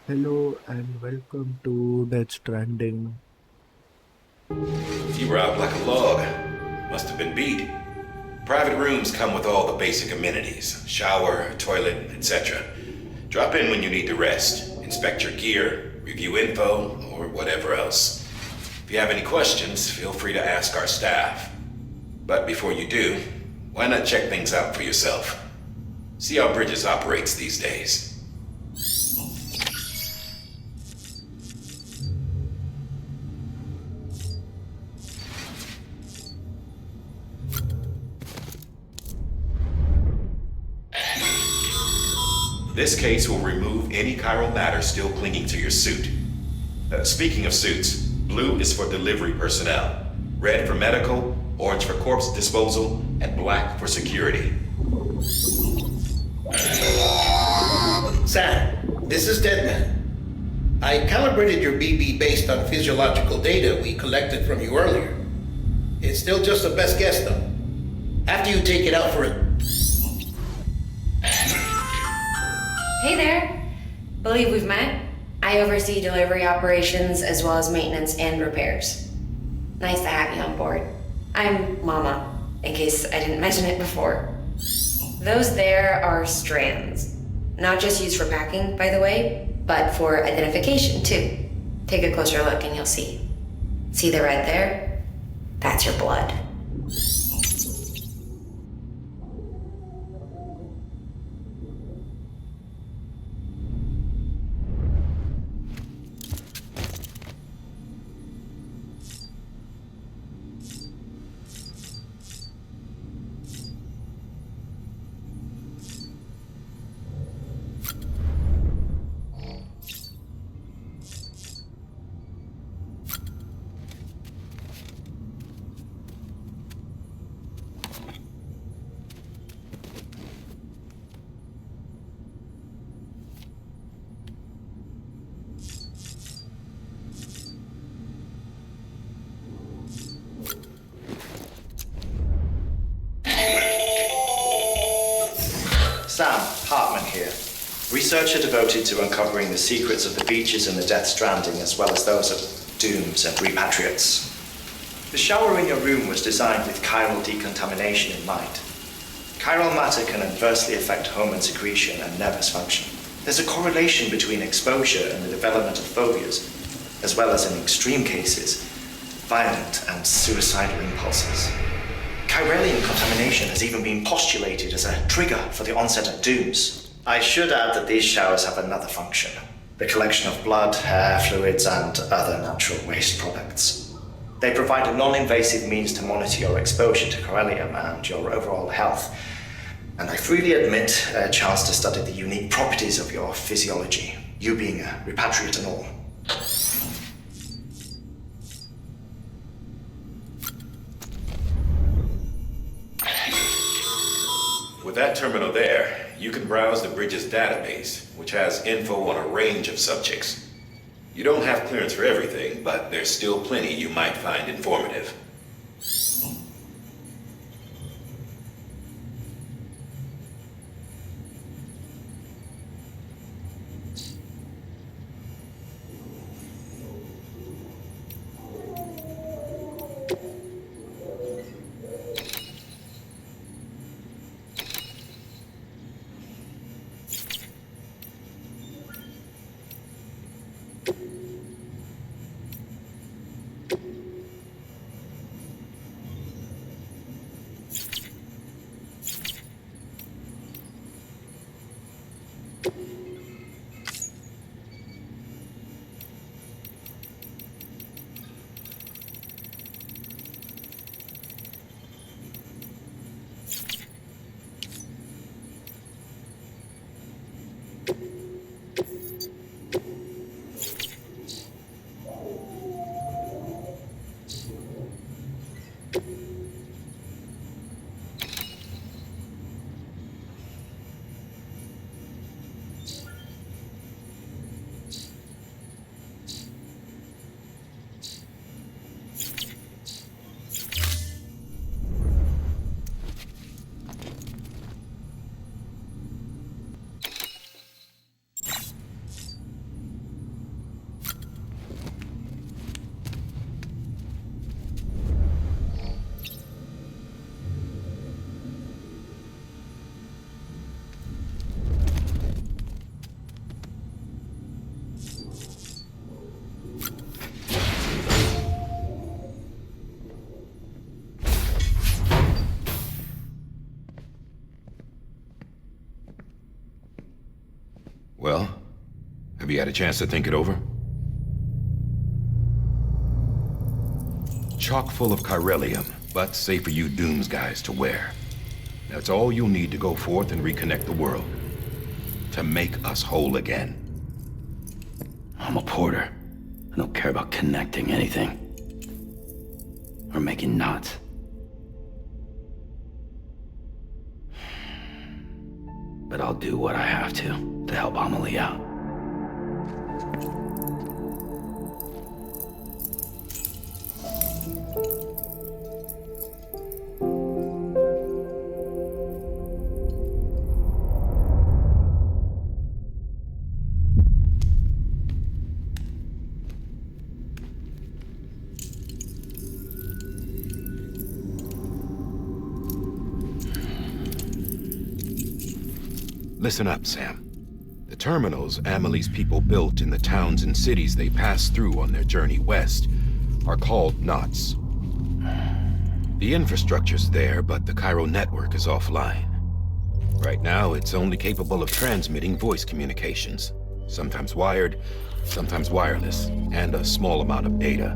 Hello and welcome to Death Stranding. You were out like a log. Must have been beat. Private rooms come with all the basic amenities shower, toilet, etc. Drop in when you need to rest, inspect your gear, review info, or whatever else. If you have any questions, feel free to ask our staff. But before you do, why not check things out for yourself? See how Bridges operates these days. This case will remove any chiral matter still clinging to your suit. Speaking of suits, blue is for delivery personnel, red for medical, orange for corpse disposal, and black for security. Sam, this is Deadman. I calibrated your BB based on physiological data we collected from you earlier. It's still just a best guess, though. After you take it out for a... Hey there. Believe we've met. I oversee delivery operations as well as maintenance and repairs. Nice to have you on board. I'm Mama, in case I didn't mention it before. Those there are strands. Not just used for packing, by the way, but for identification too. Take a closer look and you'll see. See the red there? That's your blood. Sam Hartman here, researcher devoted to uncovering the secrets of the beaches in the Death Stranding as well as those of dooms and repatriates. The shower in your room was designed with chiral decontamination in mind. Chiral matter can adversely affect hormone secretion and nervous function. There's a correlation between exposure and the development of phobias, as well as in extreme cases, violent and suicidal impulses. Chiralian contamination has even been postulated as a trigger for the onset of dooms. I should add that these showers have another function: the collection of blood, hair, fluids, and other natural waste products. They provide a non-invasive means to monitor your exposure to chiralium and your overall health, and I freely admit a chance to study the unique properties of your physiology, you being a repatriate and all. With that terminal there, you can browse the Bridges database, which has info on a range of subjects. You don't have clearance for everything, but there's still plenty you might find informative. Have you had a chance to think it over? Chock full of chiralium, but safe for you Dooms guys to wear. That's all you'll need to go forth and reconnect the world. To make us whole again. I'm a porter. I don't care about connecting anything. Or making knots. But I'll do what I have to help Amelie out. Listen up, Sam. The terminals Amelie's people built in the towns and cities they passed through on their journey west are called knots. The infrastructure's there, but the Cairo network is offline. Right now, it's only capable of transmitting voice communications, sometimes wired, sometimes wireless, and a small amount of data.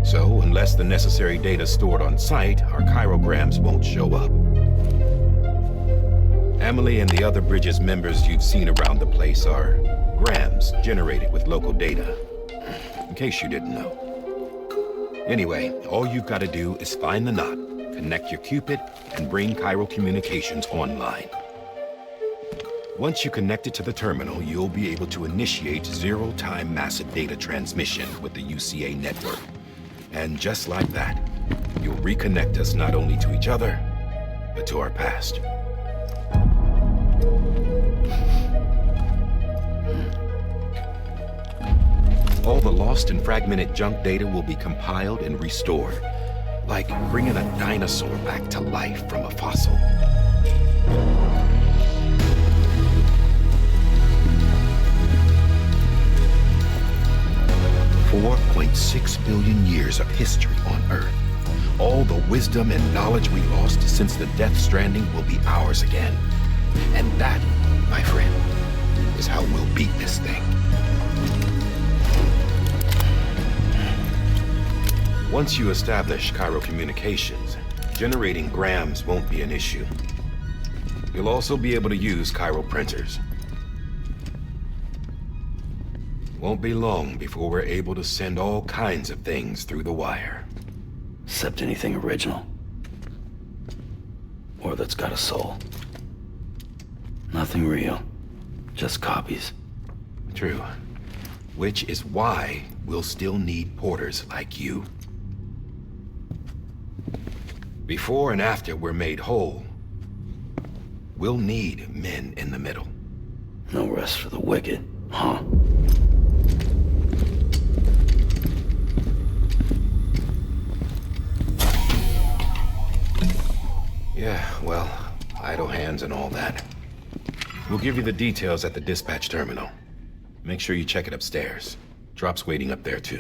So, unless the necessary data stored on site, our chirograms won't show up. Amelie and the other Bridges members you've seen around the place are grams generated with local data. In case you didn't know. Anyway, all you've got to do is find the knot, connect your Cupid, and bring Cairo communications online. Once you connect it to the terminal, you'll be able to initiate zero-time massive data transmission with the UCA network. And just like that, you'll reconnect us not only to each other, but to our past. All the lost and fragmented junk data will be compiled and restored, like bringing a dinosaur back to life from a fossil. 4.6 billion years of history on Earth. All the wisdom and knowledge we lost since the Death Stranding will be ours again. And that, my friend, is how we'll beat this thing. Once you establish Cairo communications, generating grams won't be an issue. You'll also be able to use Cairo printers. Won't be long before we're able to send all kinds of things through the wire. Except anything original. Or that's got a soul. Nothing real. Just copies. True. Which is why we'll still need porters like you. Before and after we're made whole, we'll need men in the middle. No rest for the wicked, huh? Yeah, well, idle hands and all that. We'll give you the details at the dispatch terminal. Make sure you check it upstairs. Drop's waiting up there, too.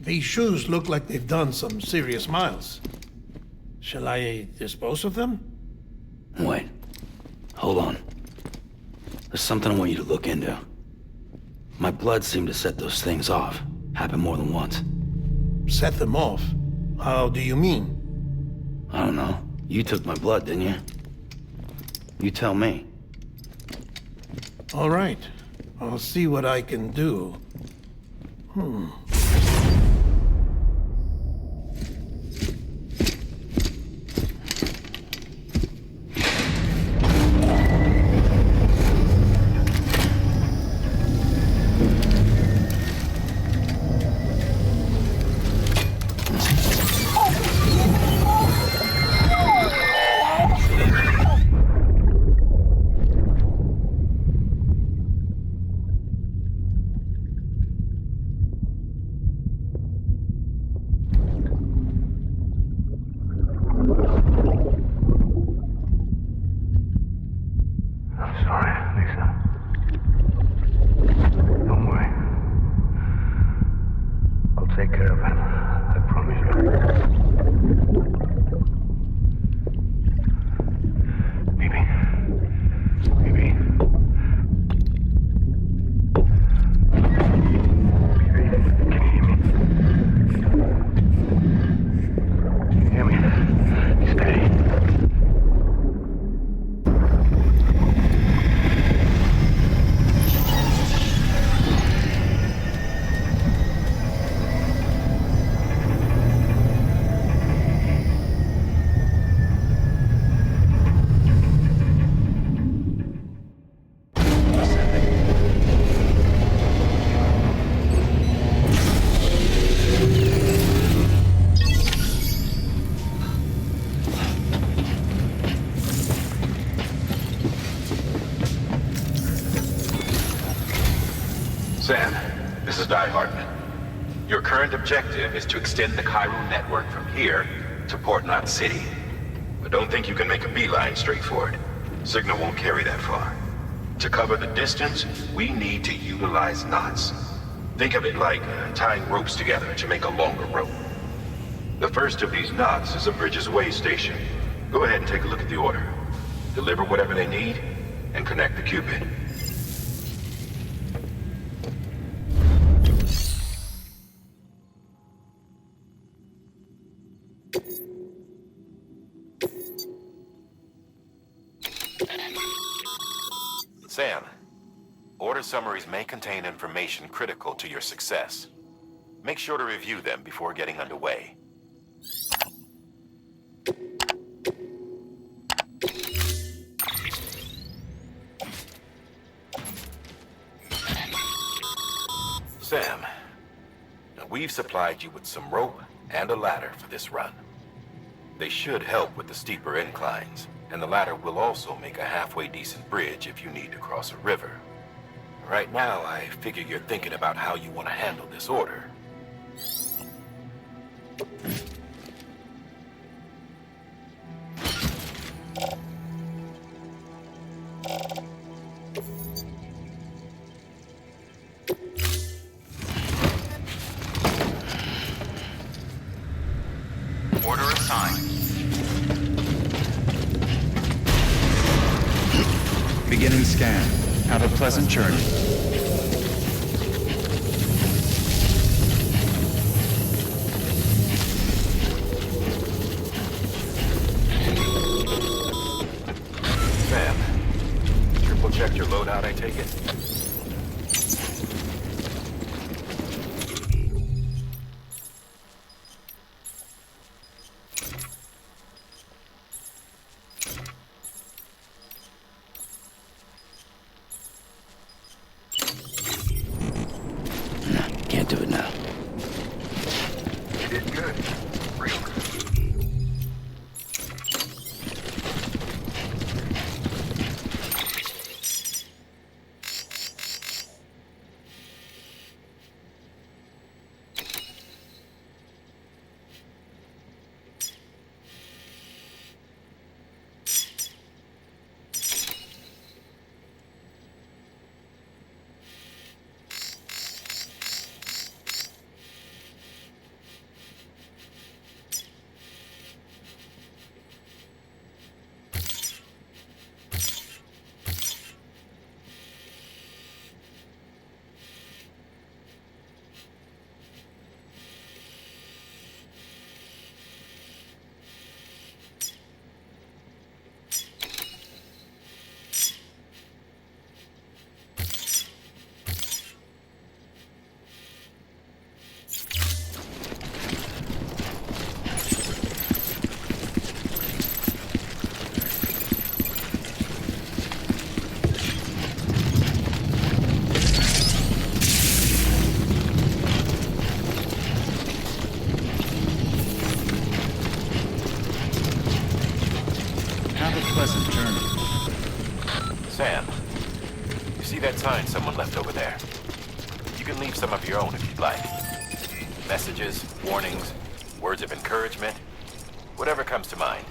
These shoes look like they've done some serious miles. Shall I dispose of them? Wait. Hold on. There's something I want you to look into. My blood seemed to set those things off. Happened more than once. Set them off? How do you mean? I don't know. You took my blood, didn't you? You tell me. All right. I'll see what I can do. Sam, this is Di Hartman. Your current objective is to extend the Chiral network from here to Port Knot City. But don't think you can make a beeline straight for it. Signal won't carry that far. To cover the distance, we need to utilize knots. Think of it like tying ropes together to make a longer rope. The first of these knots is a Bridges Way station. Go ahead and take a look at the order. Deliver whatever they need, and connect the Cupid. Sam, order summaries may contain information critical to your success. Make sure to review them before getting underway. Sam, we've supplied you with some rope and a ladder for this run. They should help with the steeper inclines, and the ladder will also make a halfway decent bridge if you need to cross a river. Right now, I figure you're thinking about how you want to handle this order. Order assigned. Beginning scan. Have a pleasant journey. Sam, triple checked your loadout, I take it? Can't do it now. You did good. Real good. Have a pleasant journey. Sam, you see that sign someone left over there? You can leave some of your own if you'd like. Messages, warnings, words of encouragement, whatever comes to mind.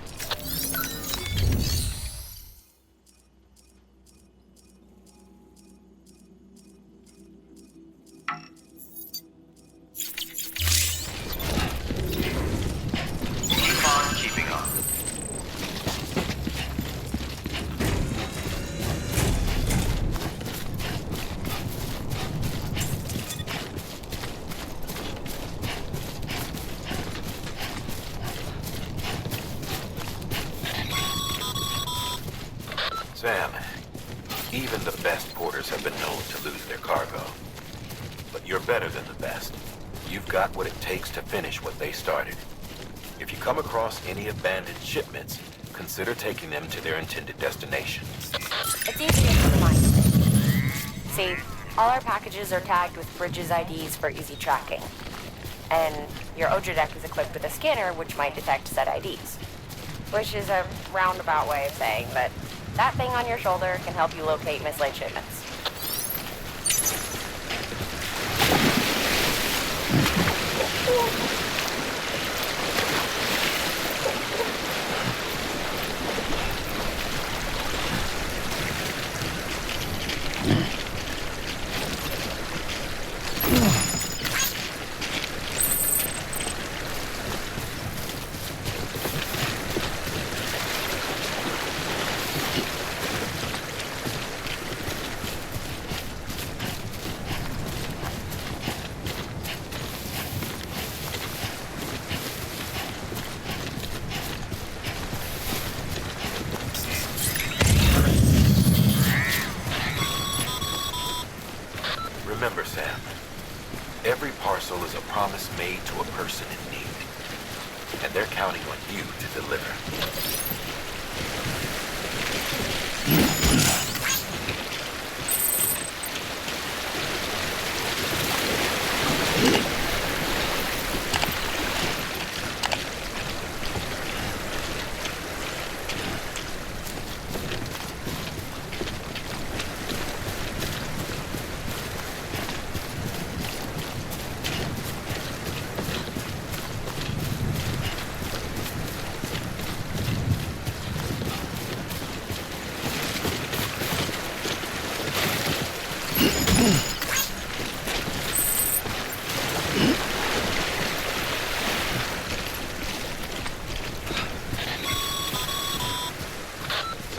Keep on keeping on. Sam, even the best porters have been known to lose their cargo. But you're better than the best. You've got what it takes to finish what they started. If you come across any abandoned shipments, consider taking them to their intended destination. It's easy to keep in mind. See, all our packages are tagged with Bridges IDs for easy tracking. And your OJ deck is equipped with a scanner which might detect said IDs. Which is a roundabout way of saying that that thing on your shoulder can help you locate mislaid shipments. Remember, Sam, every parcel is a promise made to a person in need. And they're counting on you to deliver.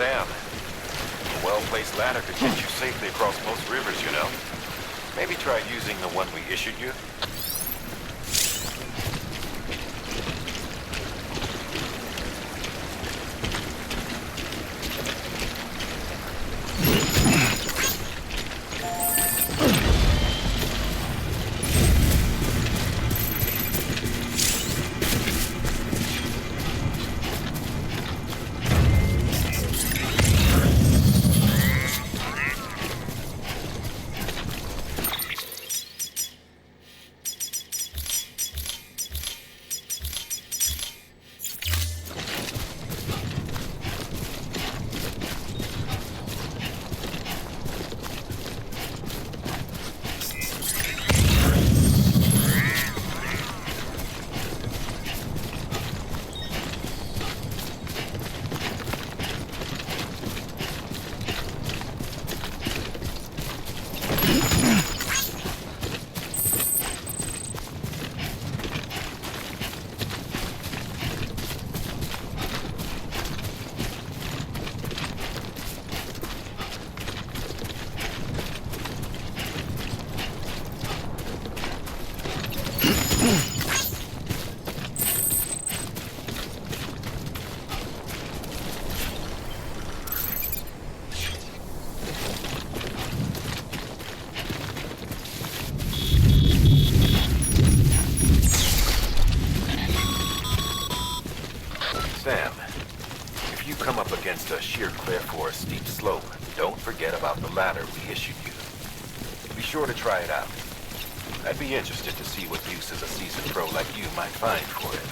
Sam, a well-placed ladder could get you safely across most rivers, you know. Maybe try using the one we issued you. Sam, if you come up against a sheer cliff or a steep slope, don't forget about the ladder we issued you. Be sure to try it out. I'd be interested to see what uses a seasoned pro like you might find for it.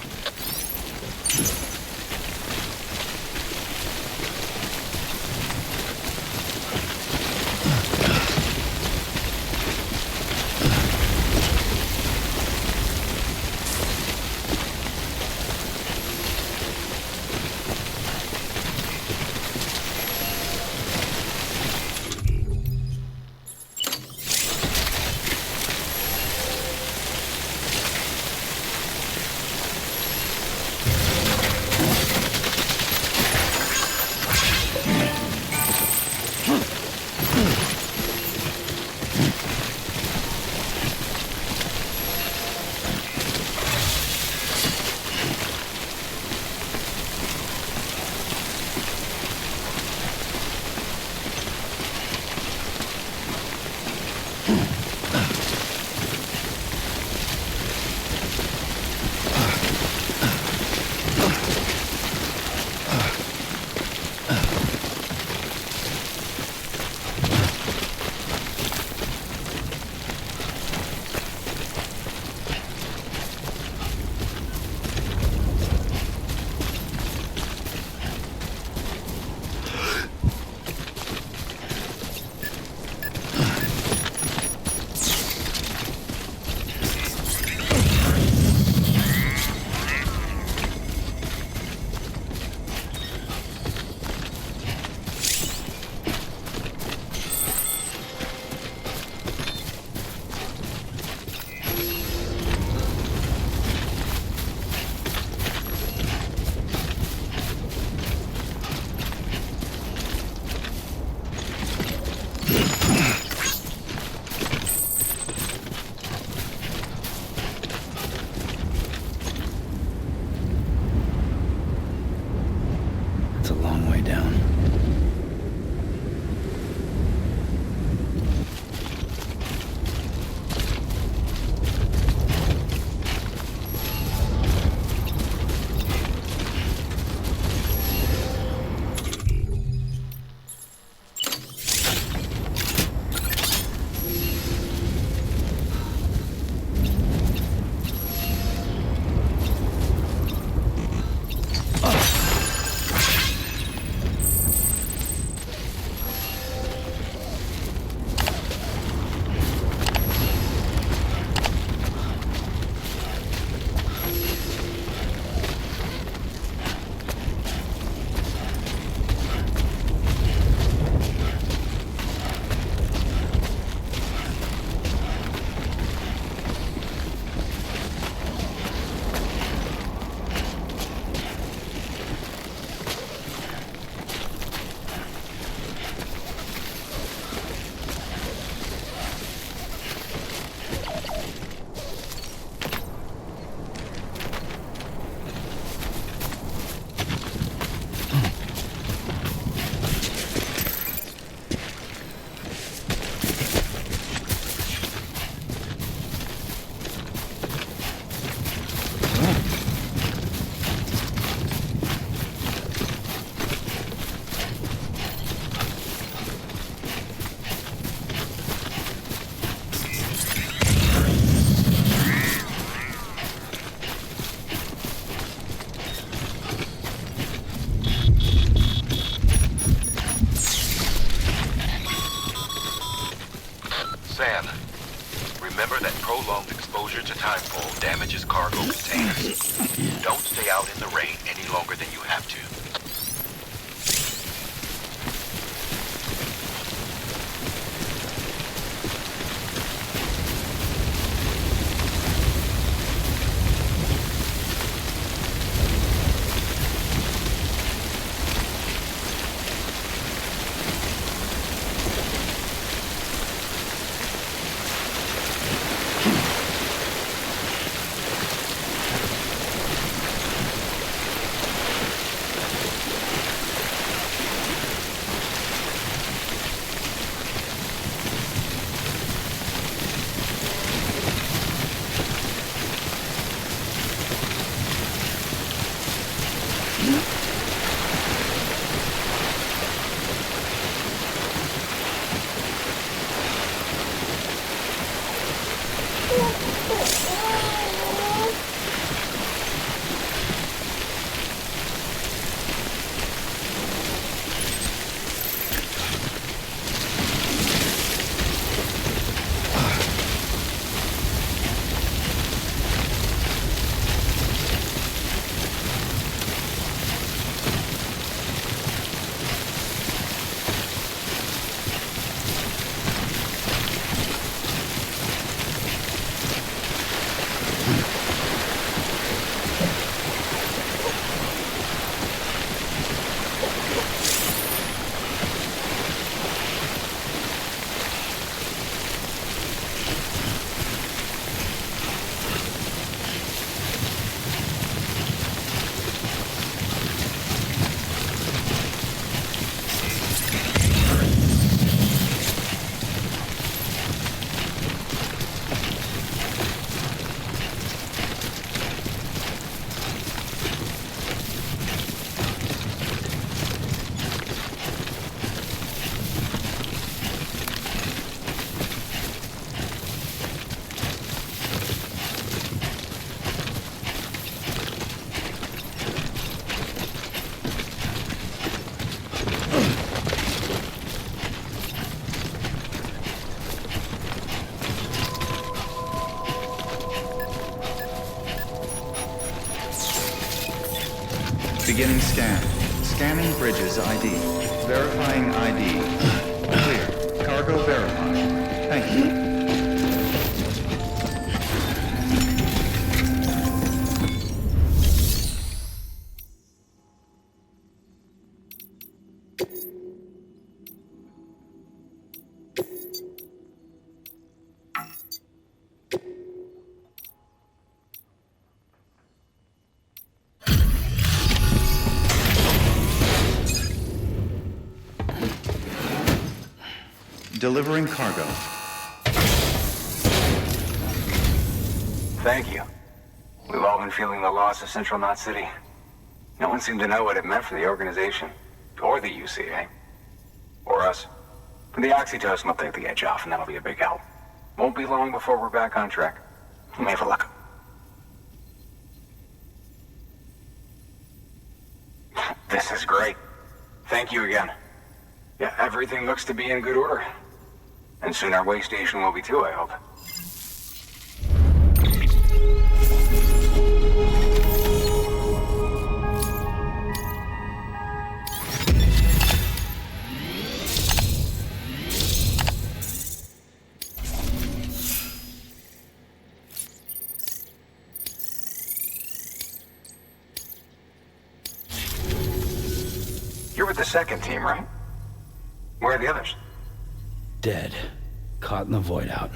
a long way down. Sam, remember that prolonged exposure to timefall damages cargo containers. Don't stay out in the rain any longer than you have to. Beginning scan. Scanning bridges ID. Verifying ID. Clear. Cargo verified. Thank you. Delivering cargo. Thank you. We've all been feeling the loss of Central Knot City. No one seemed to know what it meant for the organization. Or the UCA. Or us. The oxytocin will take the edge off, and that'll be a big help. Won't be long before we're back on track. You may have a look. This is great. Thank you again. Yeah, everything looks to be in good order. And soon our way station will be too, I hope. You're with the second team, right? Where are the others? Dead. Caught in the void out.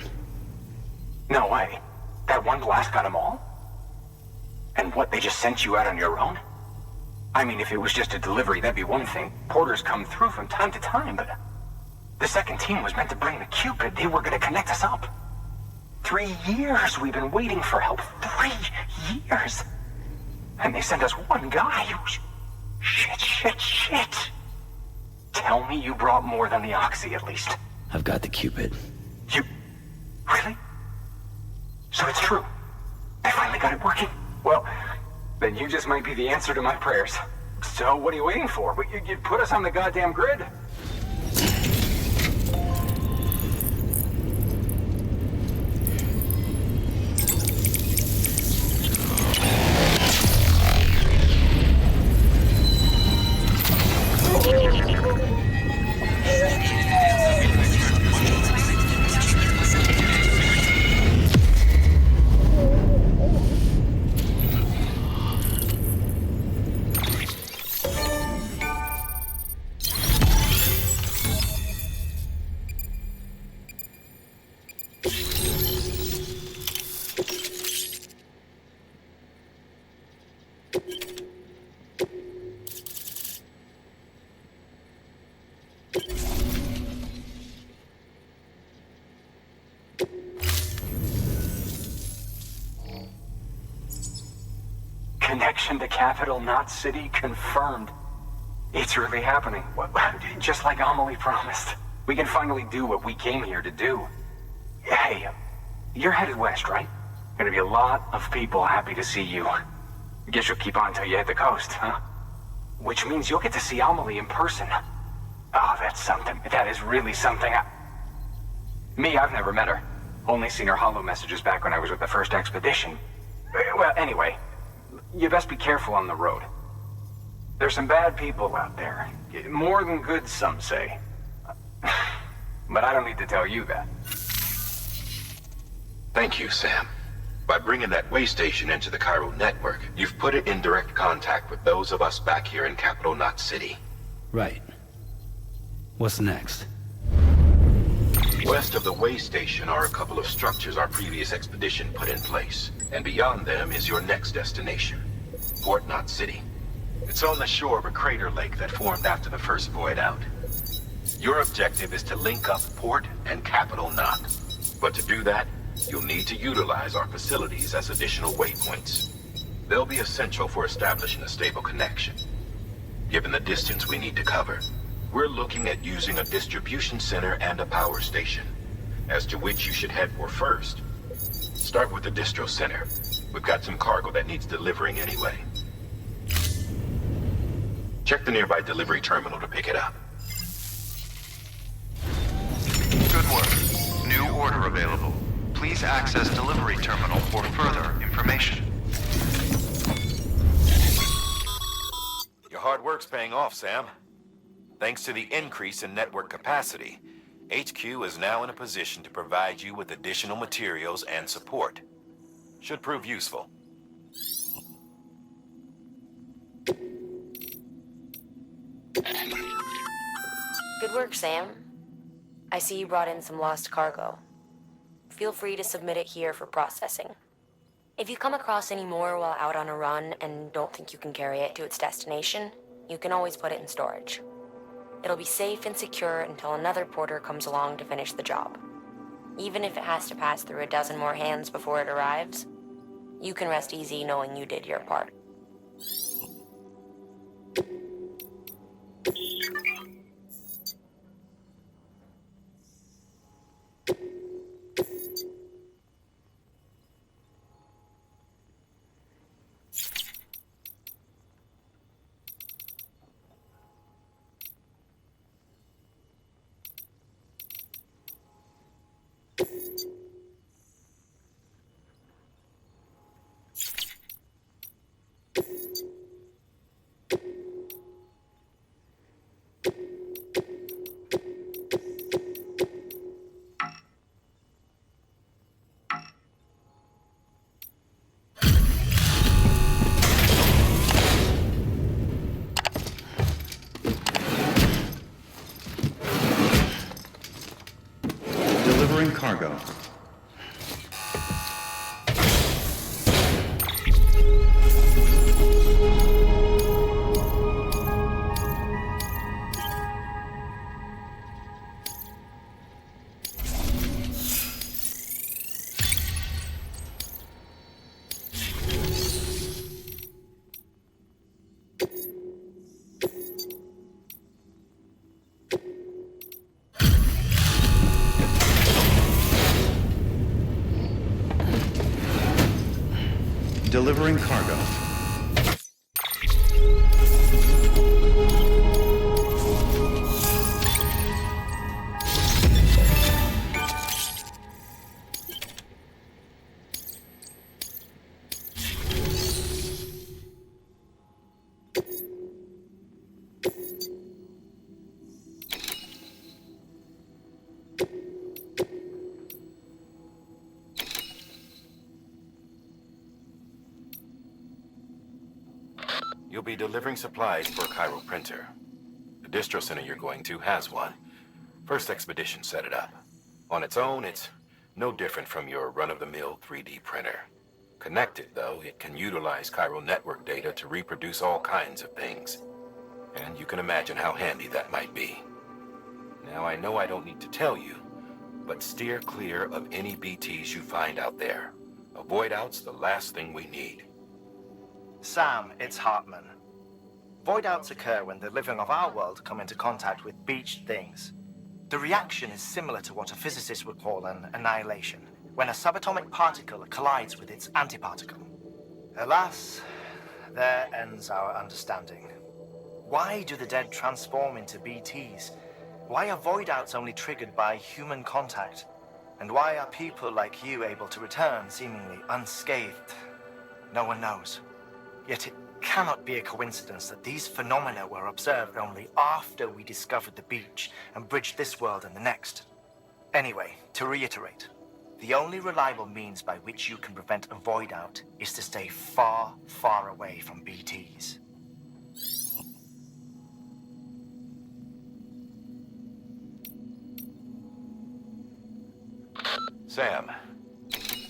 No way. That one blast got them all? And what, they just sent you out on your own? I mean, if it was just a delivery, that'd be one thing. Porters come through from time to time, but... The second team was meant to bring the Cupid. They were gonna connect us up. 3 years we've been waiting for help. 3 years! And they sent us one guy who's... Shit. Tell me you brought more than the Oxy, at least. I've got the Cupid. You... Really? So it's true. I finally got it working. Well, then you just might be the answer to my prayers. So what are you waiting for? You'd put us on the goddamn grid. Connection to Capital Knot City confirmed. It's really happening. Just like Amelie promised. We can finally do what we came here to do. Hey, you're headed west, right? Gonna be a lot of people happy to see you. Guess you'll keep on till you hit the coast, huh? Which means you'll get to see Amelie in person. Oh, that's something. That is really something. I've never met her. Only seen her holo messages back when I was with the first expedition. Well, anyway, you best be careful on the road. There's some bad people out there. More than good, some say. But I don't need to tell you that. Thank you, Sam. By bringing that way station into the Cairo network, you've put it in direct contact with those of us back here in Capital Knot City. Right. What's next? West of the way station are a couple of structures our previous expedition put in place. And beyond them is your next destination, Port Knot City. It's on the shore of a crater lake that formed after the first void out. Your objective is to link up Port and Capital Knot. But to do that, you'll need to utilize our facilities as additional waypoints. They'll be essential for establishing a stable connection. Given the distance we need to cover, we're looking at using a distribution center and a power station. As to which you should head for first, start with the distro center. We've got some cargo that needs delivering anyway. Check the nearby delivery terminal to pick it up. Good work. New order available. Please access delivery terminal for further information. Your hard work's paying off, Sam. Thanks to the increase in network capacity, HQ is now in a position to provide you with additional materials and support. Should prove useful. Good work, Sam. I see you brought in some lost cargo. Feel free to submit it here for processing. If you come across any more while out on a run and don't think you can carry it to its destination, you can always put it in storage. It'll be safe and secure until another porter comes along to finish the job. Even if it has to pass through a dozen more hands before it arrives, you can rest easy knowing you did your part. Delivering cargo. Delivering cargo. You'll be delivering supplies for a Chiral printer. The distro center you're going to has one. First expedition set it up. On its own, it's no different from your run-of-the-mill 3D printer. Connected, though, it can utilize chiral network data to reproduce all kinds of things. And you can imagine how handy that might be. Now, I know I don't need to tell you, but steer clear of any BTs you find out there. Avoid out's the last thing we need. Sam, it's Hartman. Void outs occur when the living of our world come into contact with beached things. The reaction is similar to what a physicist would call an annihilation, when a subatomic particle collides with its antiparticle. Alas, there ends our understanding. Why do the dead transform into BTs? Why are void outs only triggered by human contact? And why are people like you able to return seemingly unscathed? No one knows. Yet it cannot be a coincidence that these phenomena were observed only after we discovered the beach and bridged this world and the next. Anyway, to reiterate, the only reliable means by which you can prevent a void out is to stay far, far away from BTs. Sam,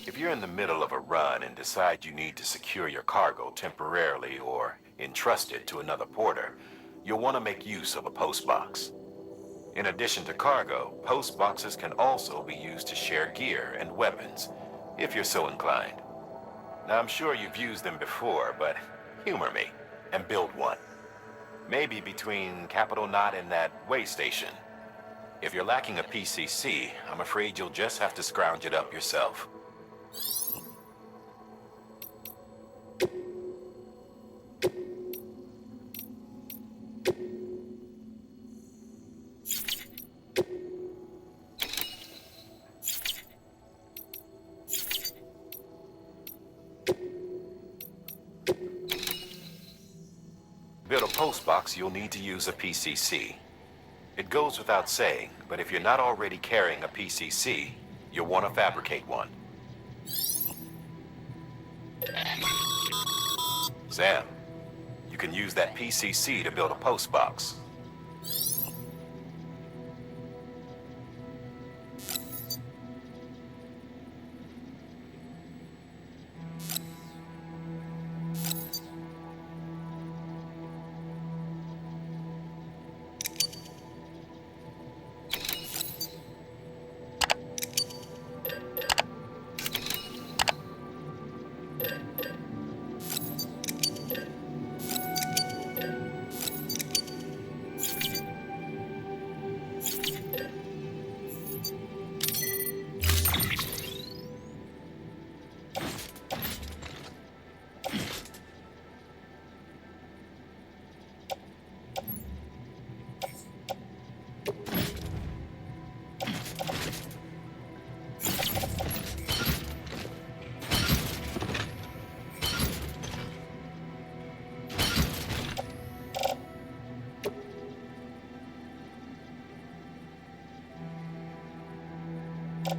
if you're in the middle of a run and decide you need to secure your cargo temporarily or entrust it to another porter, you'll want to make use of a postbox. In addition to cargo, postboxes can also be used to share gear and weapons, if you're so inclined. Now, I'm sure you've used them before, but humor me and build one. Maybe between Capital Knot and that way station. If you're lacking a PCC, I'm afraid you'll just have to scrounge it up yourself. To build a postbox, you'll need to use a PCC. It goes without saying, but if you're not already carrying a PCC, you'll want to fabricate one. Sam, you can use that PCC to build a postbox. Order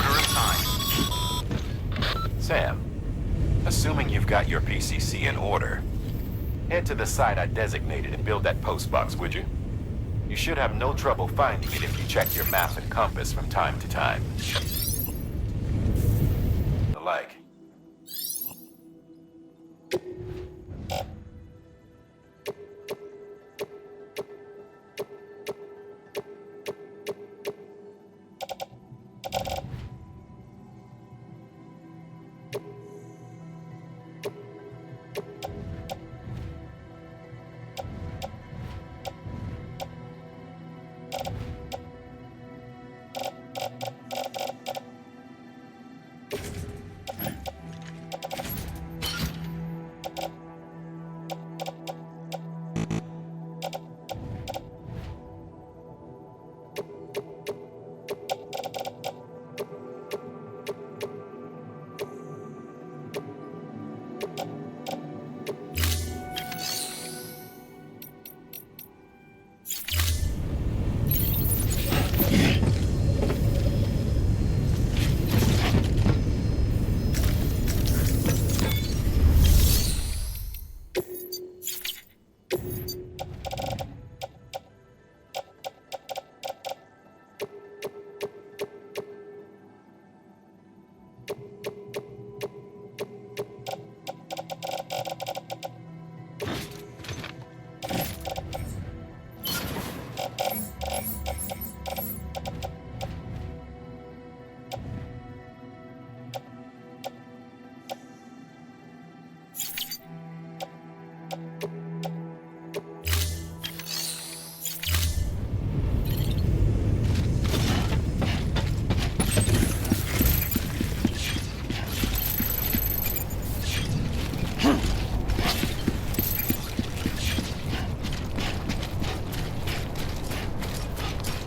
assigned. Sam, assuming you've got your PCC in order, head to the site I designated and build that post box, would you? You should have no trouble finding it if you check your map and compass from time to time. The like.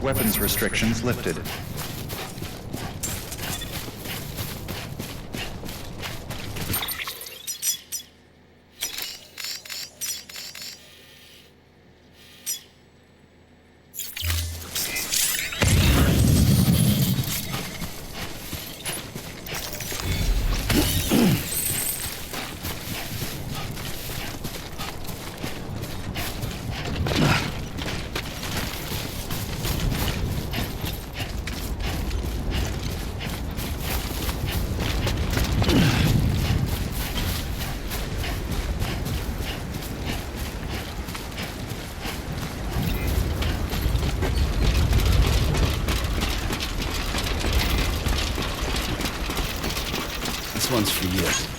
Weapons restrictions lifted. This one's for you.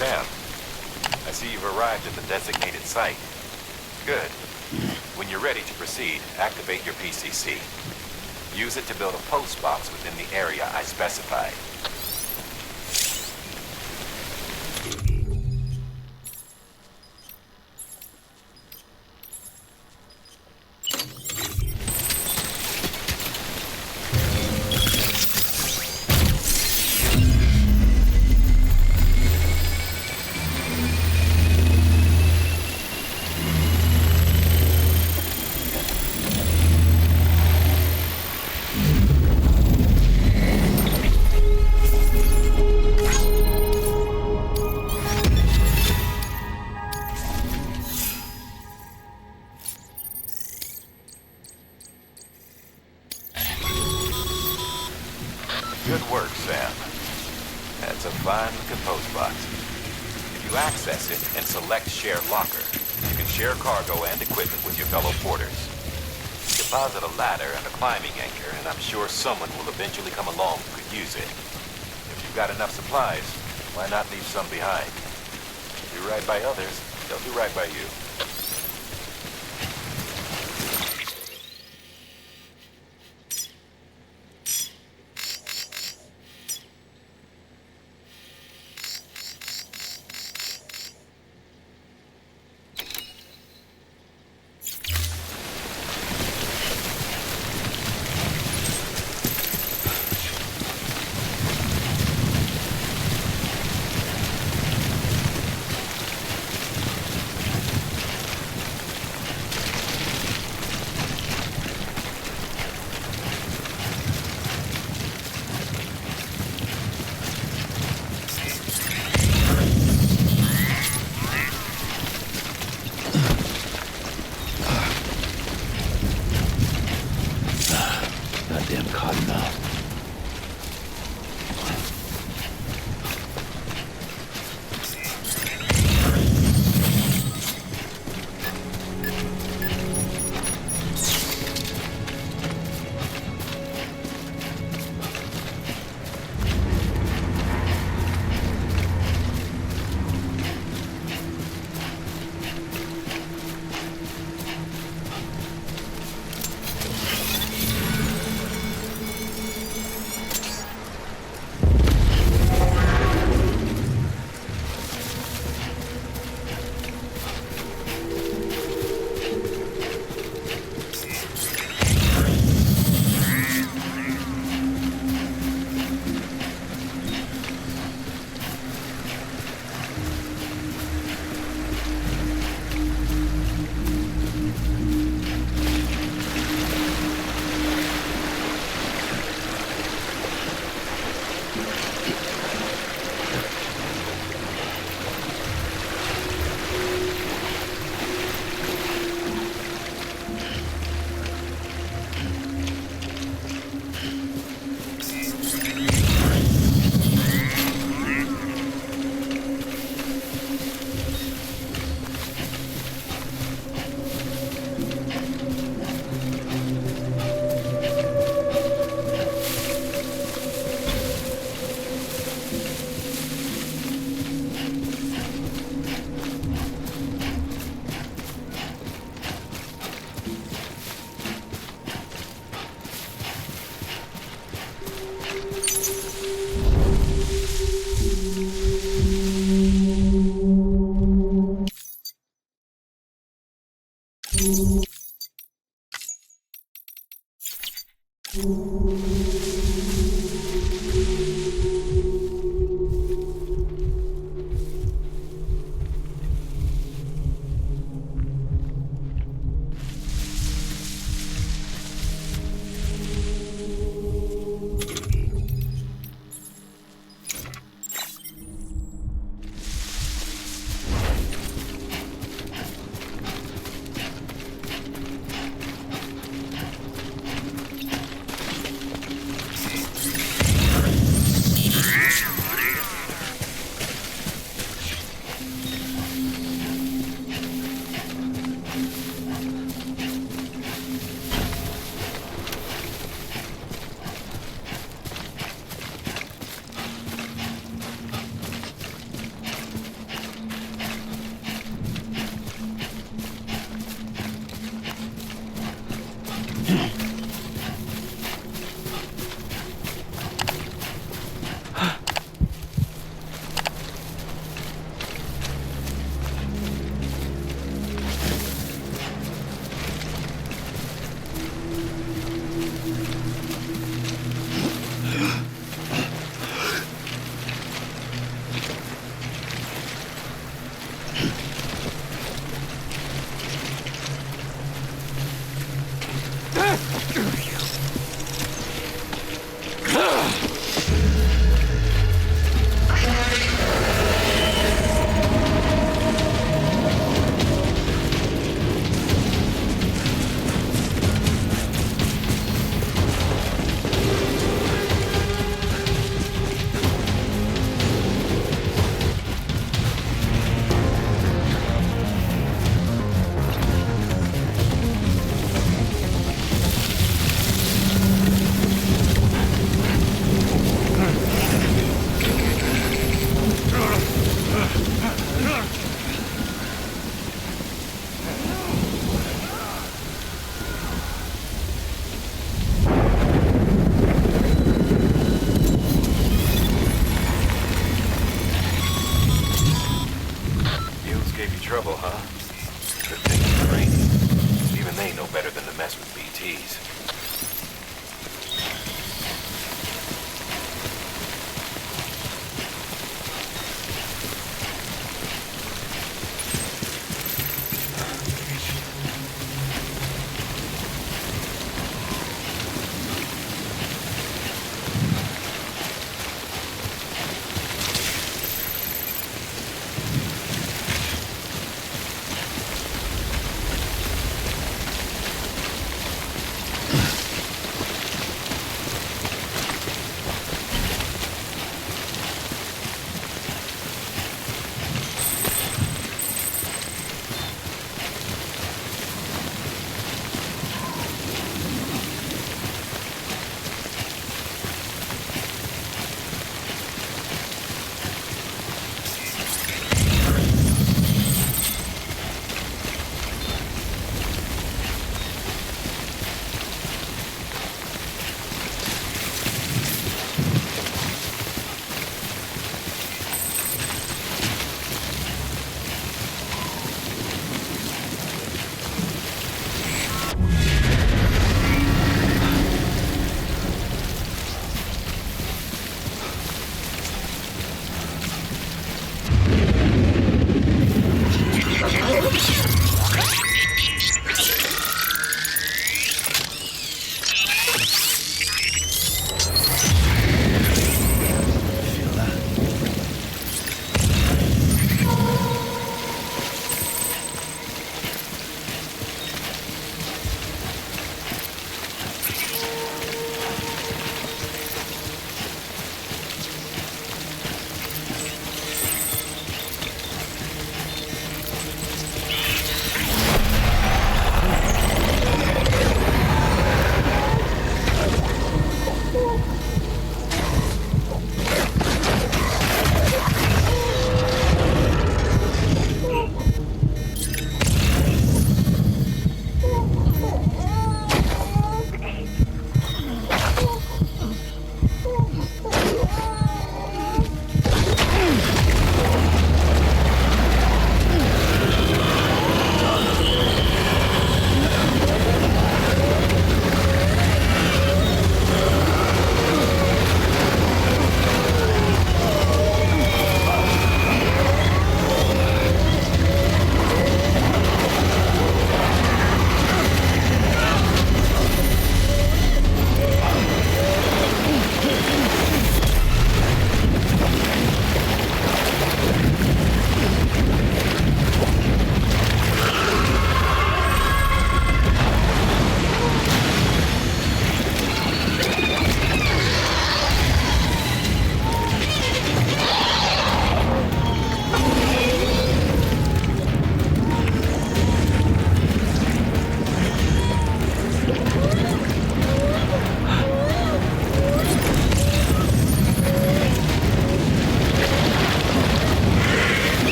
Sam, I see you've arrived at the designated site. Good. When you're ready to proceed, activate your PCC. Use it to build a post box within the area I specified. work, Sam. That's a fine-looking post box. If you access it and select Share Locker, you can share cargo and equipment with your fellow porters. Deposit a ladder and a climbing anchor, and I'm sure someone will eventually come along who could use it. If you've got enough supplies, why not leave some behind? Do right by others, they'll do right by you. trouble, huh? Good thing it's raining. Even they know better than to mess with BTs.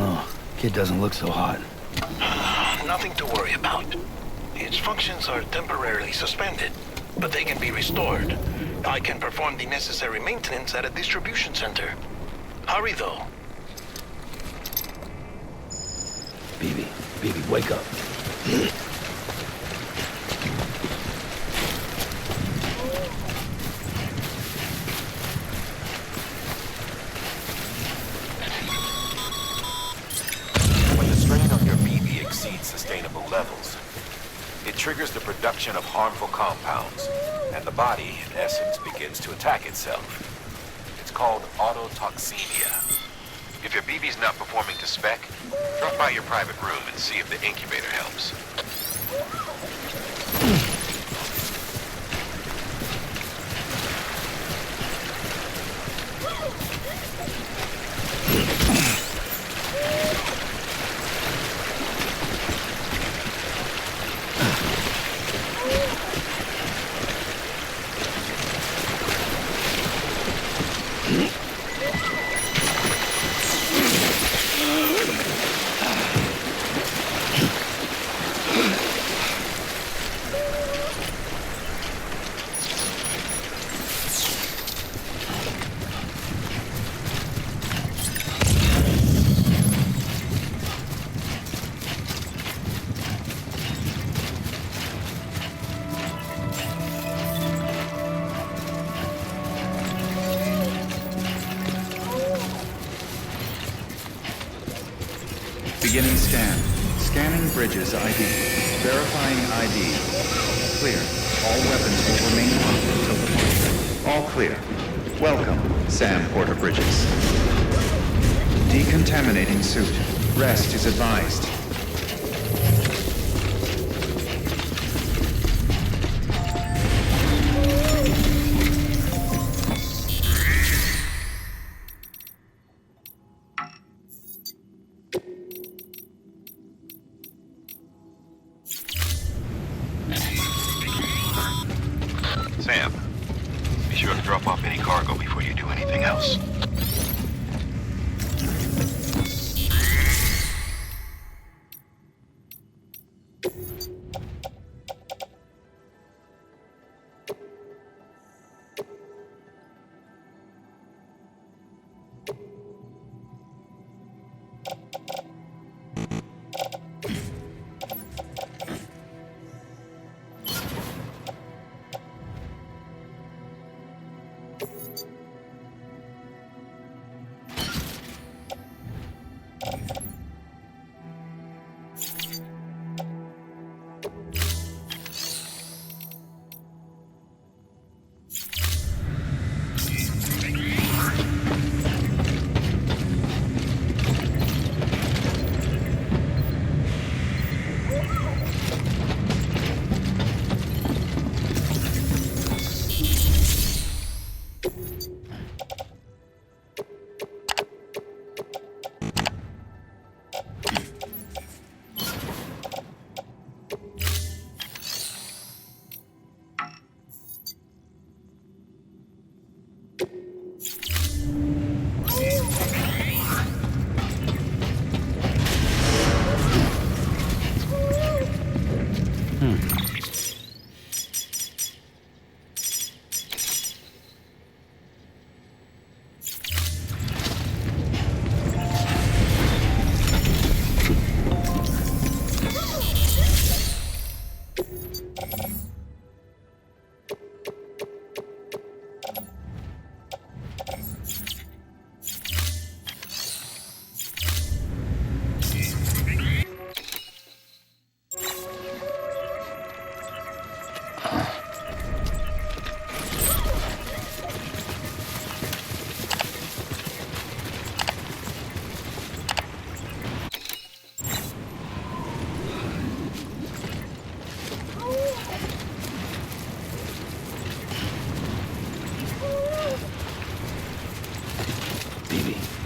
know. Kid doesn't look so hot. Nothing to worry about. Its functions are temporarily suspended, but they can be restored. I can perform the necessary maintenance at a distribution center. Hurry, though. Baby, wake up. When the strain on your BB exceeds sustainable levels, it triggers the production of harmful compounds, and the body, in essence, begins to attack itself. It's called autotoxemia. If your BB's not performing to spec, drop by your private room and see if the incubator helps. Beginning scan. Scanning bridges ID. Verifying ID. Clear. All weapons will remain locked until departure. All clear. Welcome, Sam Porter Bridges. Decontaminating suit. Rest is advised. Sam, be sure to drop off any cargo before you do anything else.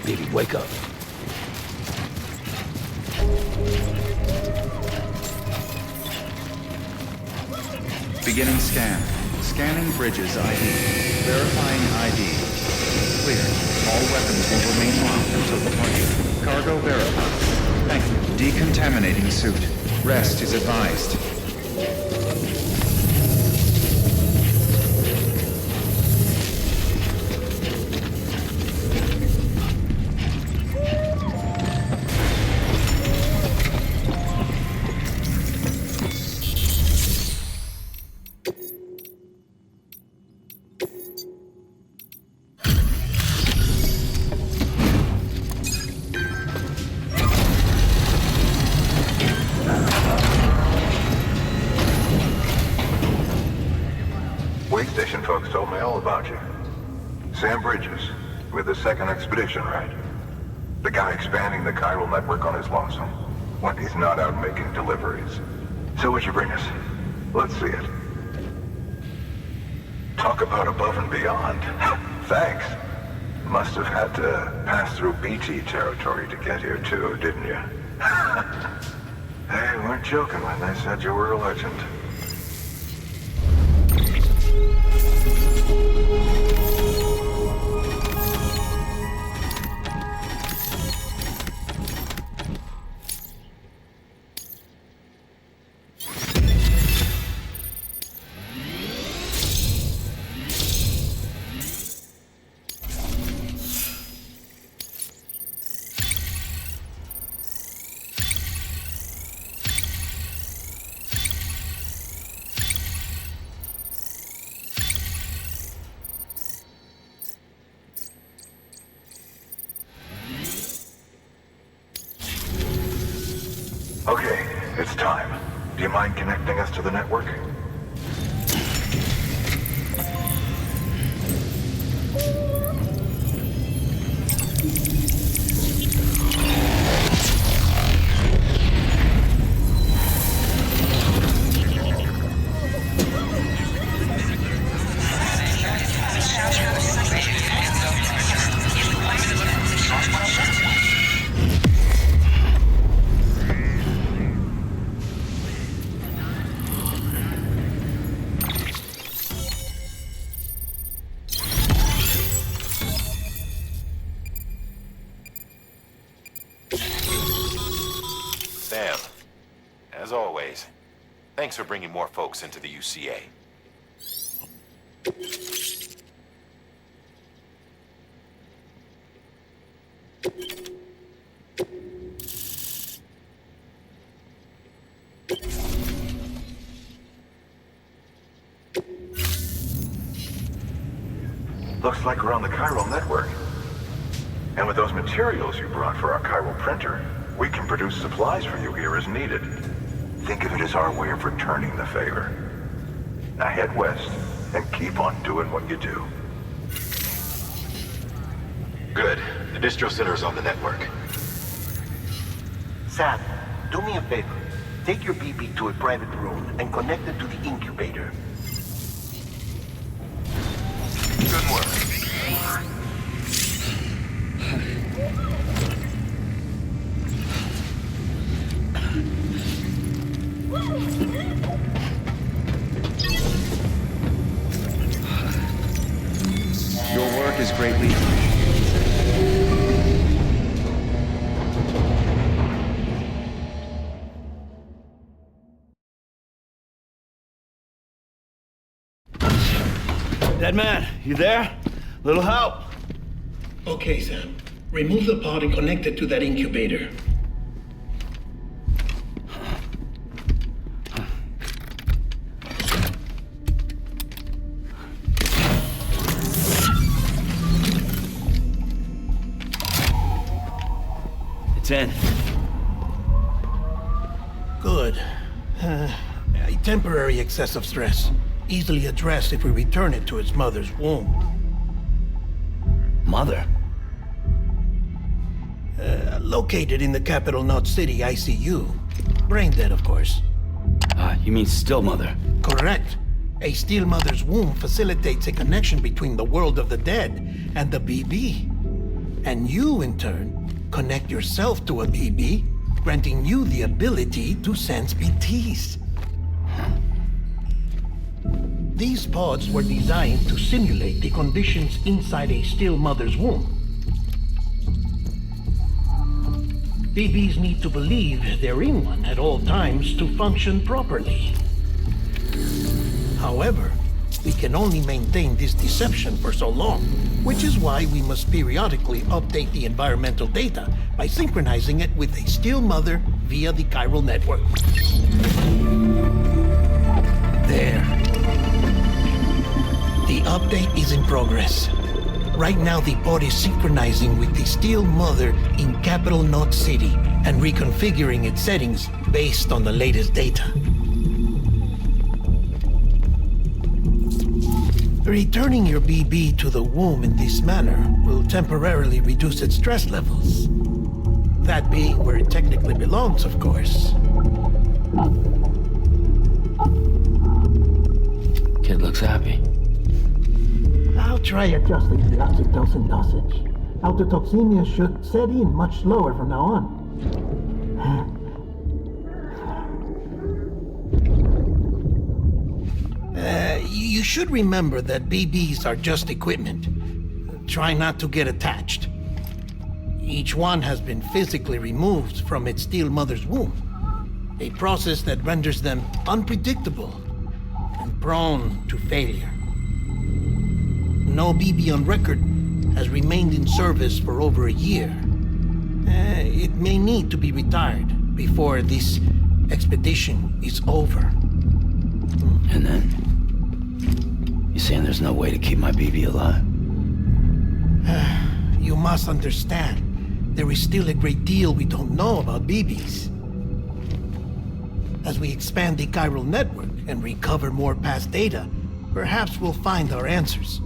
Baby, wake up. Beginning scan. Scanning bridges ID. Verifying ID. Clear. All weapons will remain locked until departure. Cargo verified. Thank you. Decontaminating suit. Rest is advised. Wake station folks told me all about you. Sam Bridges, with the second expedition, right? The guy expanding the chiral network on his lonesome, when he's not out making deliveries. So what'd you bring us? Let's see it. Talk about above and beyond. Thanks. Must have had to pass through BT territory to get here too, didn't you? They weren't joking when they said you were a legend. Okay, it's time. Do you mind connecting us to the network? Sam, as always, thanks for bringing more folks into the UCA. Looks like we're on the chiral network. And with those materials you brought for our chiral printer, we can produce supplies for you here as needed. Think of it as our way of returning the favor. Now head west and keep on doing what you do. Good. The distro center is on the network. Sam, do me a favor. Take your BB to a private room and connect it to the incubator. Good work. Your work is greatly appreciated. Dead man, you there? Little help? Okay, Sam. Remove the pod and connect it to that incubator. It's in. Good. A temporary excessive stress. Easily addressed if we return it to its mother's womb. Mother? Located in the capital Knot City ICU. Brain dead, of course. You mean still mother? Correct. A still mother's womb facilitates a connection between the world of the dead and the BB. And you, in turn, connect yourself to a BB, granting you the ability to sense BTs. These pods were designed to simulate the conditions inside a still mother's womb. BBs need to believe they're in one at all times to function properly. However, we can only maintain this deception for so long, which is why we must periodically update the environmental data by synchronizing it with a still mother via the chiral network. There. The update is in progress. Right now, the pod is synchronizing with the still mother in Capital Knot City and reconfiguring its settings based on the latest data. Returning your BB to the womb in this manner will temporarily reduce its stress levels. That being where it technically belongs, of course. Kid looks happy. I'll try adjusting the oxytocin dosage. Autotoxemia should set in much slower from now on. You should remember that BBs are just equipment. Try not to get attached. Each one has been physically removed from its still mother's womb. A process that renders them unpredictable and prone to failure. No BB on record has remained in service for over a year. It may need to be retired before this expedition is over. And then? You saying there's no way to keep my BB alive? You must understand, there is still a great deal we don't know about BBs. As we expand the chiral network and recover more past data, perhaps we'll find our answers.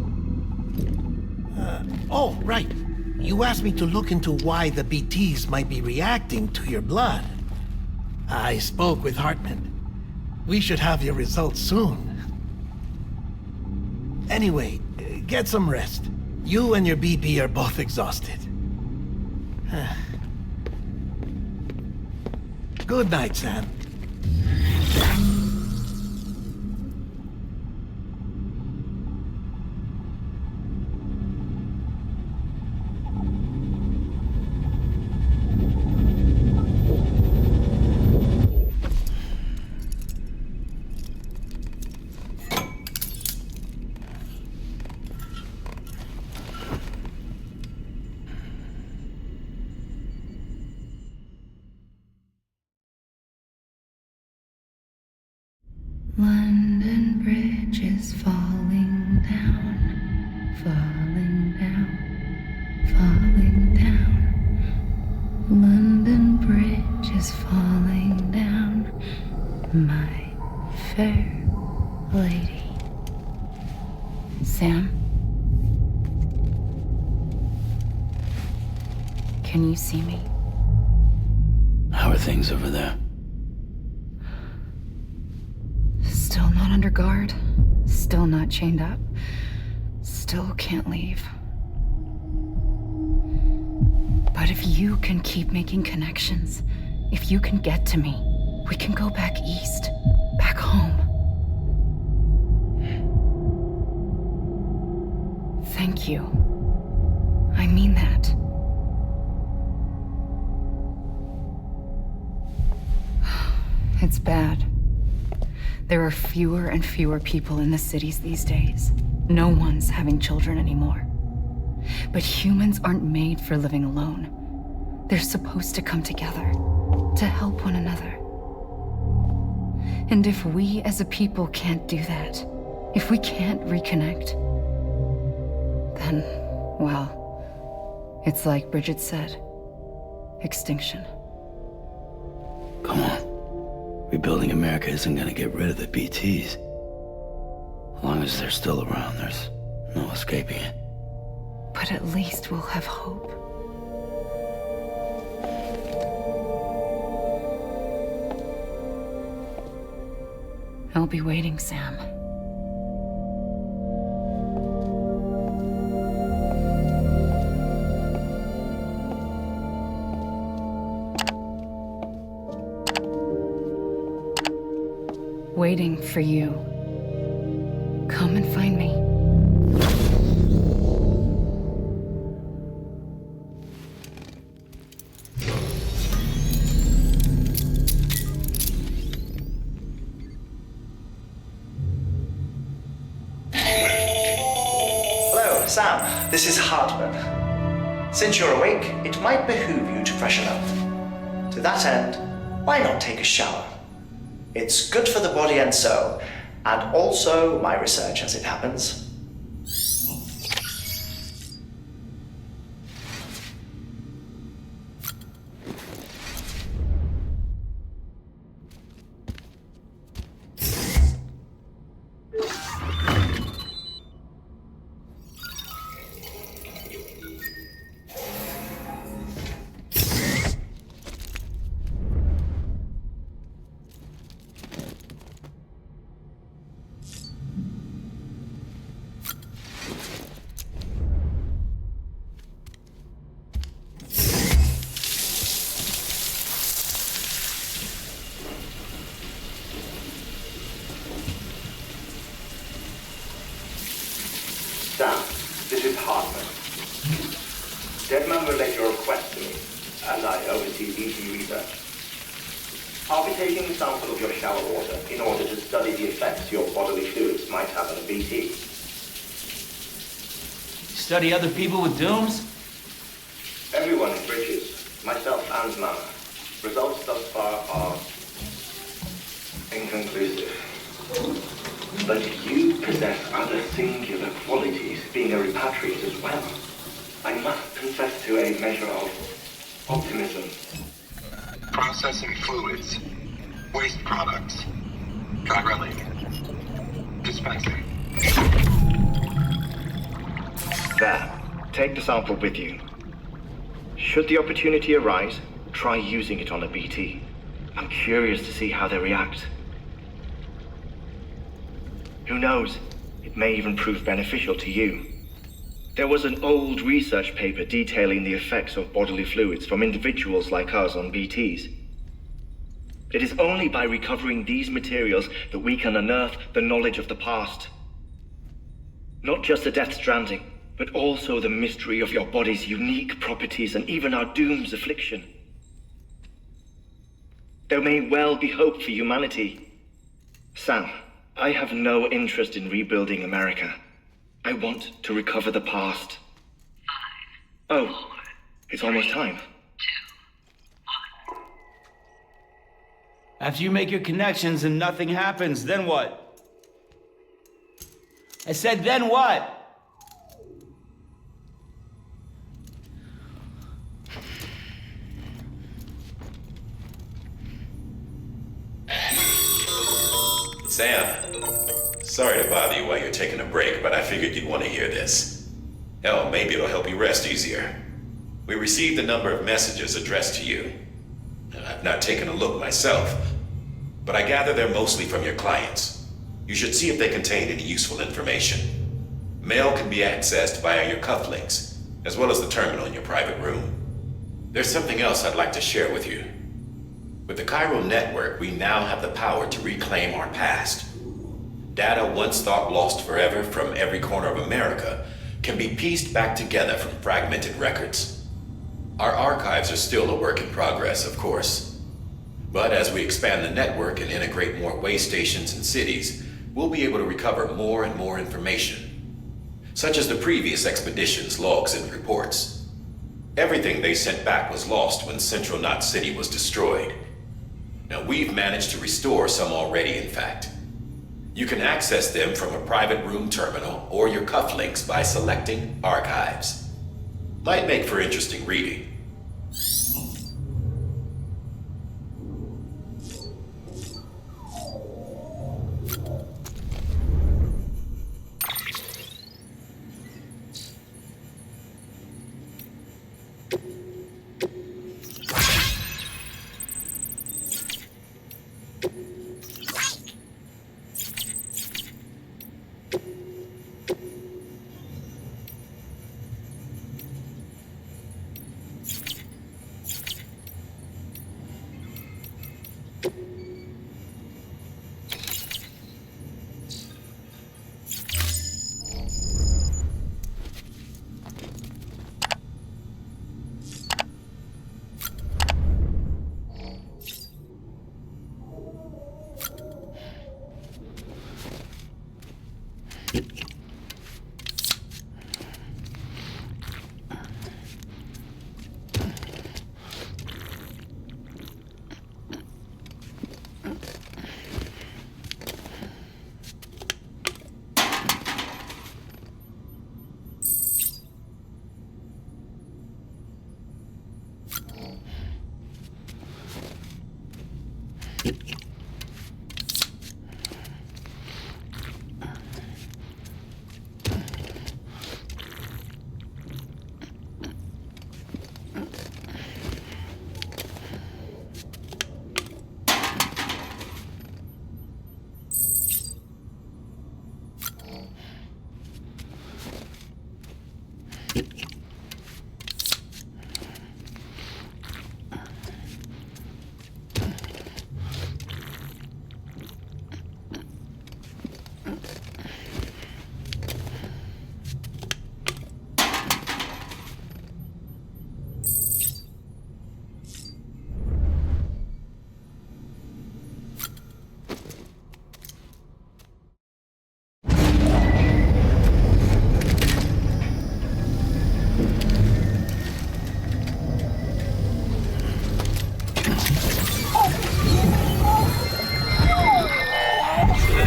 Oh, right. You asked me to look into why the BTs might be reacting to your blood. I spoke with Hartman. We should have your results soon. Anyway, get some rest. You and your BB are both exhausted. Good night, Sam. London Bridge is falling down, falling down, falling down. London Bridge is falling down, my fair lady. Sam? Can you see me? How are things over there? Still not under guard. Still not chained up. Still can't leave. But if you can keep making connections, if you can get to me, we can go back east, back home. Thank you. I mean that. It's bad. There are fewer and fewer people in the cities these days. No one's having children anymore. But humans aren't made for living alone. They're supposed to come together, to help one another. And if we as a people can't do that, if we can't reconnect, then, well, it's like Bridget said, extinction. Come on. Rebuilding America isn't gonna get rid of the BTs. As long as they're still around, there's no escaping it. But at least we'll have hope. I'll be waiting, Sam. Waiting for you. come and find me. Hello, Sam. This is Hartman. Since you're awake, it might behoove you to freshen up. To that end, why not take a shower? It's good for the body and soul, and also my research as it happens. Sam, this is Hartman. Deadman relayed your request to me, as I oversee BT research. I'll be taking a sample of your shower water in order to study the effects your bodily fluids might have on a BT. Study other people with dooms? Everyone in Bridges, myself and Mama. Results thus far are inconclusive. But you possess other singular qualities, being a repatriate as well. I must confess to a measure of optimism. Processing fluids. Waste products. Chirelli. Dispensing. There. Take the sample with you. Should the opportunity arise, try using it on a BT. I'm curious to see how they react. Who knows? It may even prove beneficial to you. There was an old research paper detailing the effects of bodily fluids from individuals like us on BTs. It is only by recovering these materials that we can unearth the knowledge of the past. Not just the Death Stranding, but also the mystery of your body's unique properties and even our doom's affliction. There may well be hope for humanity. Sam, I have no interest in rebuilding America. I want to recover the past. 5, oh, 4, it's almost time. 2, 1. After you make your connections and nothing happens, then what? I said, then what? Sam, sorry to bother you while you're taking a break, but I figured you'd want to hear this. Hell, maybe it'll help you rest easier. We received a number of messages addressed to you. I've not taken a look myself, but I gather they're mostly from your clients. You should see if they contain any useful information. Mail can be accessed via your cufflinks, as well as the terminal in your private room. There's something else I'd like to share with you. With the chiral network, we now have the power to reclaim our past. Data once thought lost forever from every corner of America can be pieced back together from fragmented records. Our archives are still a work in progress, of course. But as we expand the network and integrate more way stations and cities, we'll be able to recover more and more information, such as the previous expedition's logs and reports. Everything they sent back was lost when Central Knot City was destroyed. Now, we've managed to restore some already, in fact. You can access them from a private room terminal or your cufflinks by selecting Archives. Might make for interesting reading.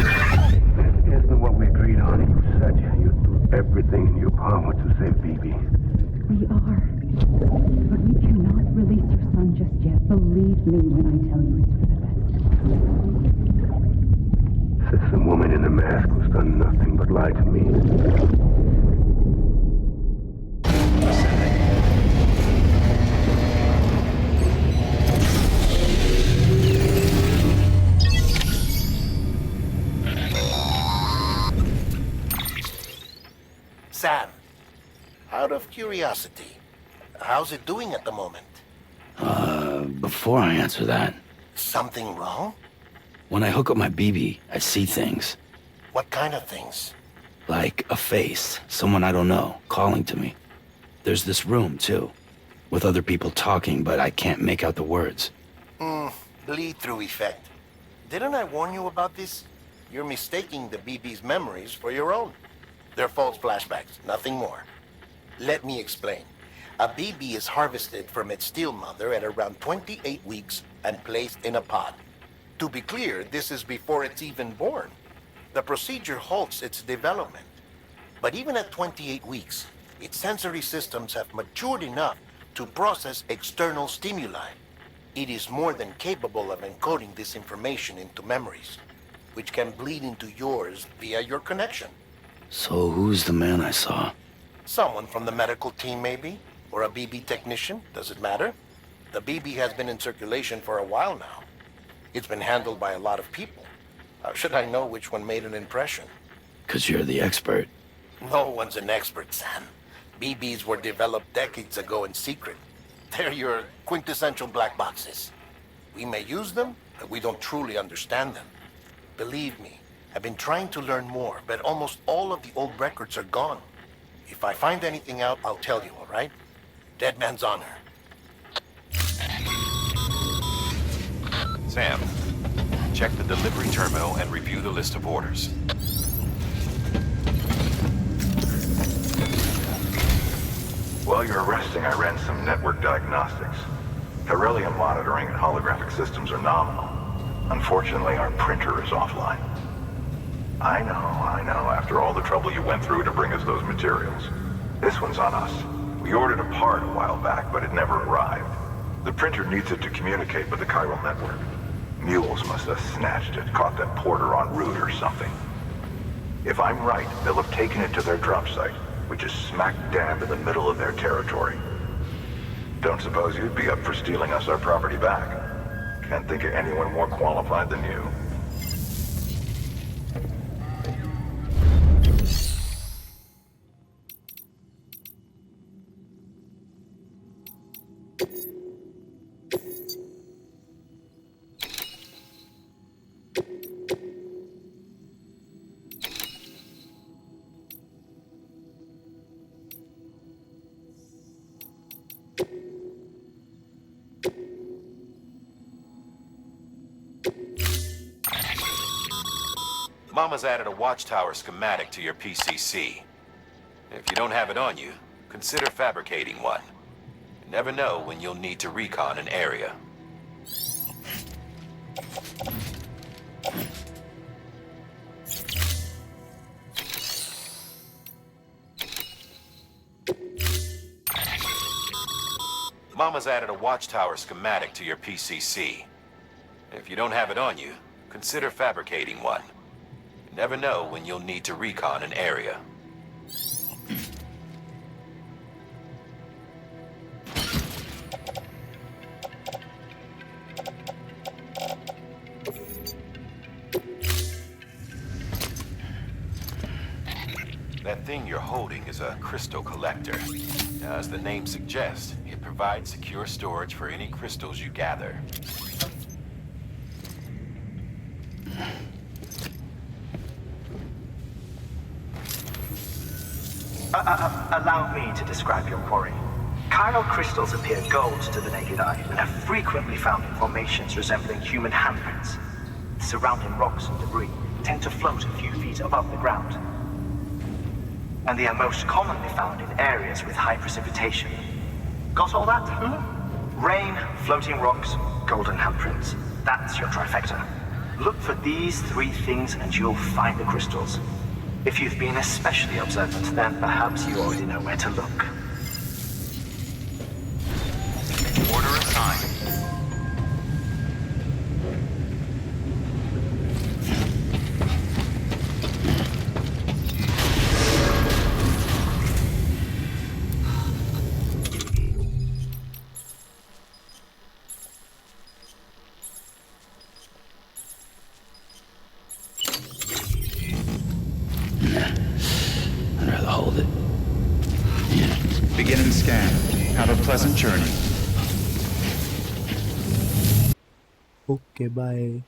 Isn't what we agreed on? You said you'd do everything in your power to save Bibi. We are. But we cannot release her son just yet. Believe me when I tell you it's for the best. Says some woman in a mask who's done nothing but lie to me. Sam, out of curiosity, how's it doing at the moment? Before I answer that, Something wrong? when I hook up my BB, I see things. What kind of things? Like a face, someone I don't know, calling to me. There's this room, too, with other people talking, but I can't make out the words. Bleed-through effect. Didn't I warn you about this? You're mistaking the BB's memories for your own. They're false flashbacks, nothing more. Let me explain. A BB is harvested from its steel mother at around 28 weeks and placed in a pod. To be clear, this is before it's even born. The procedure halts its development. But even at 28 weeks, its sensory systems have matured enough to process external stimuli. It is more than capable of encoding this information into memories, which can bleed into yours via your connection. So who's the man I saw? Someone from the medical team, maybe? Or a BB technician? Does it matter? The BB has been in circulation for a while now. It's been handled by a lot of people. How should I know which one made an impression? 'Cause you're the expert. No one's an expert, Sam. BBs were developed decades ago in secret. They're your quintessential black boxes. We may use them, but we don't truly understand them. Believe me, I've been trying to learn more, but almost all of the old records are gone. If I find anything out, I'll tell you, all right? Dead man's honor. Sam, check the delivery terminal and review the list of orders. While you're resting, I ran some network diagnostics. Beryllium monitoring and holographic systems are nominal. Unfortunately, our printer is offline. I know, after all the trouble you went through to bring us those materials. This one's on us. We ordered a part a while back, but it never arrived. The printer needs it to communicate with the chiral network. Mules must have snatched it, caught that porter en route or something. If I'm right, they'll have taken it to their drop site, which is smack dab in the middle of their territory. Don't suppose you'd be up for stealing us our property back? Can't think of anyone more qualified than you. Mama's added a watchtower schematic to your PCC. If you don't have it on you, consider fabricating one. You never know when you'll need to recon an area. Mama's added a watchtower schematic to your PCC. If you don't have it on you, consider fabricating one. You never know when you'll need to recon an area. That thing you're holding is a crystal collector. As the name suggests, it provides secure storage for any crystals you gather. Allow me to describe your quarry. Chiral crystals appear gold to the naked eye and are frequently found in formations resembling human handprints. Surrounding rocks and debris tend to float a few feet above the ground. And they are most commonly found in areas with high precipitation. Got all that? Rain, floating rocks, golden handprints. That's your trifecta. Look for these three things and you'll find the crystals. If you've been especially observant, then perhaps you already know where to look. Order assigned. I'd rather hold it. Beginning scan. Have a pleasant journey. Okay, bye.